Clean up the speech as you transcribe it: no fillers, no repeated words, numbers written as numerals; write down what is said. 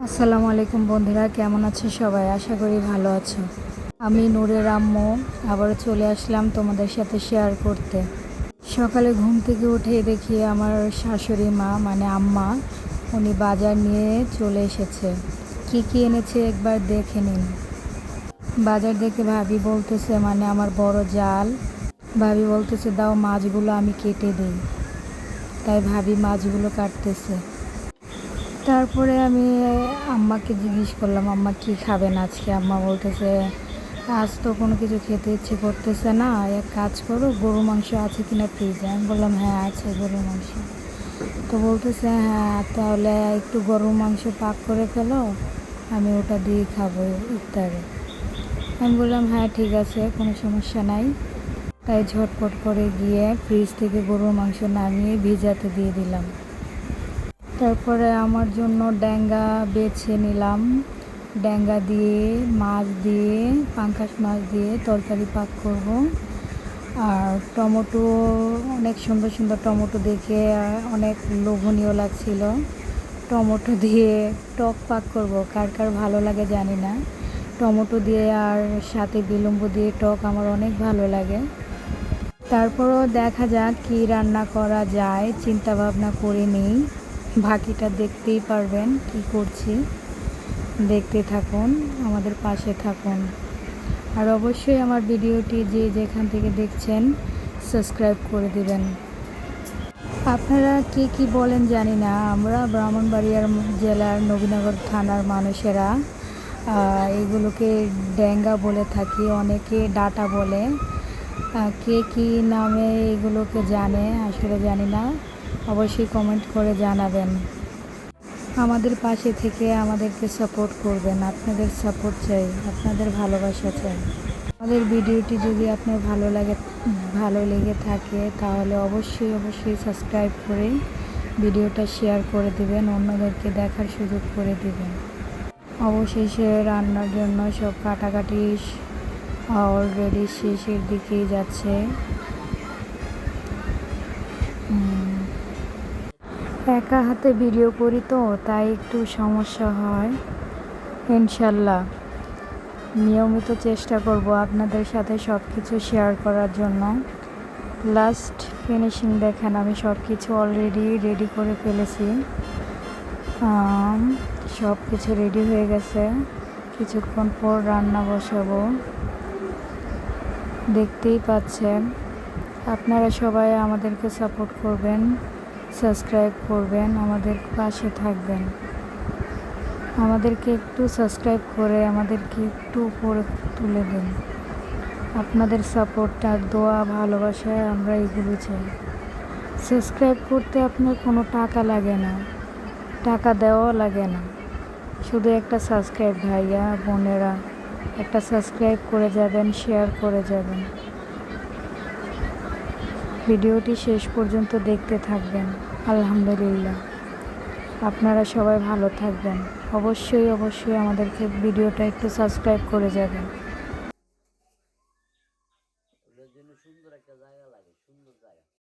আসসালামু আলাইকুম বন্ধুরা, কেমন আছো সবাই? আশা করি ভালো আছো। আমি নূরের আম্মু আবারও চলে আসলাম তোমাদের সাথে শেয়ার করতে। সকালে ঘুম থেকে উঠে দেখি আমার শাশুড়ি মা মানে আম্মা উনি বাজার নিয়ে চলে এসেছে। কি কি এনেছে একবার দেখে নিন। বাজার দেখে ভাবি বলতেছে মানে আমার বড় জাল ভাবি বলতেছে দাও মাছগুলো আমি কেটে দিই। তাই ভাবি মাছগুলো কাটতেছে। তারপরে আমি আম্মাকে জিজ্ঞেস করলাম আম্মা কি খাবেন আজকে। আম্মা বলতেছে আজ তো কোনো কিছু খেতে ইচ্ছে করতেছে না, এক কাজ করো গরুর মাংস আছে কিনা ফ্রিজে। আমি বললাম হ্যাঁ আছে গরুর মাংস। তো বলতেছে হ্যাঁ তাহলে একটু গরুর মাংস পাক করে ফেলো, আমি ওটা দিয়ে খাবো ইফতারে। আমি বললাম হ্যাঁ ঠিক আছে, কোনো সমস্যা নাই। তাই ঝটপট করে গিয়ে ফ্রিজ থেকে গরুর মাংস নামিয়ে ভিজাতে দিয়ে দিলাম। তারপরে আমার জন্য ড্যাঙ্গা বেছে নিলাম। ড্যাঙ্গা দিয়ে মাছ দিয়ে পাঙ্গাস মাছ দিয়ে তরকারি পাক করব। আর টমেটো অনেক সুন্দর সুন্দর টমেটো দেখে অনেক লোভনীয় লাগছিল। টমেটো দিয়ে টক পাক করব, কার কার ভালো লাগে জানি না। টমেটো দিয়ে আর সাথে বিলম্ব দিয়ে টক আমার অনেক ভালো লাগে। তারপরও দেখা যাক কি রান্না করা যায়, চিন্তা ভাবনা করে নিই। বাকিটা দেখতেই পারবেন কি করছি, দেখতে থাকুন, আমাদের পাশে থাকুন। আর অবশ্যই আমার ভিডিওটি যে যেখান থেকে দেখছেন সাবস্ক্রাইব করে দিবেন। আপনারা কে কি বলেন জানি না, আমরা ব্রাহ্মণবাড়িয়ার জেলার নবীনগর থানার মানুষেরা এগুলোকে ড্যাঙ্গা বলে থাকি, অনেকে ডাটা বলে। কে কী নামে এগুলোকে জানে আসলে জানি না, অবশ্যই কমেন্ট করে জানাবেন। আমাদের পাশে থেকে আমাদেরকে সাপোর্ট করবেন, আপনাদের সাপোর্ট চাই, আপনাদের ভালোবাসা চাই। আমাদের ভিডিওটি যদি আপনার ভালো লেগে থাকে তাহলে অবশ্যই সাবস্ক্রাইব করে ভিডিওটা শেয়ার করে দিবেন, অন্যদেরকে দেখার সুযোগ করে দিবেন। অবশেষে রান্নার জন্য সব কাটাকাটি অলরেডি শেষের দিকেই যাচ্ছে। একা হাতে ভিডিও করি তো তাই একটু সমস্যা হয়। ইনশাল্লাহ নিয়মিত চেষ্টা করব আপনাদের সাথে সব কিছু শেয়ার করার জন্য। লাস্ট ফিনিশিং দেখেন, আমি সব কিছু অলরেডি রেডি করে ফেলেছি। সব কিছু রেডি হয়ে গেছে, কিছুক্ষণ পর রান্না বসাবো। দেখতেই পাচ্ছেন। আপনারা সবাই আমাদেরকে সাপোর্ট করবেন, সাবস্ক্রাইব করবেন, আমাদের পাশে থাকবেন। আমাদেরকে একটু সাবস্ক্রাইব করে আমাদেরকে একটু উপরে তুলে দিন। আপনাদের সাপোর্ট আর দোয়া ভালোবাসায় আমরা এগুলো চাই। সাবস্ক্রাইব করতে আপনার কোনো টাকা লাগে না, টাকা দেওয়া লাগে না, শুধু একটা সাবস্ক্রাইব। ভাইয়া বোনেরা একটা সাবস্ক্রাইব করে যাবেন, শেয়ার করে যাবেন। ভিডিওটি শেষ পর্যন্ত দেখতে থাকবেন। আলহামদুলিল্লাহ, আপনারা সবাই ভালো থাকবেন। অবশ্যই আমাদেরকে ভিডিওটা একটু সাবস্ক্রাইব করে যাবেন।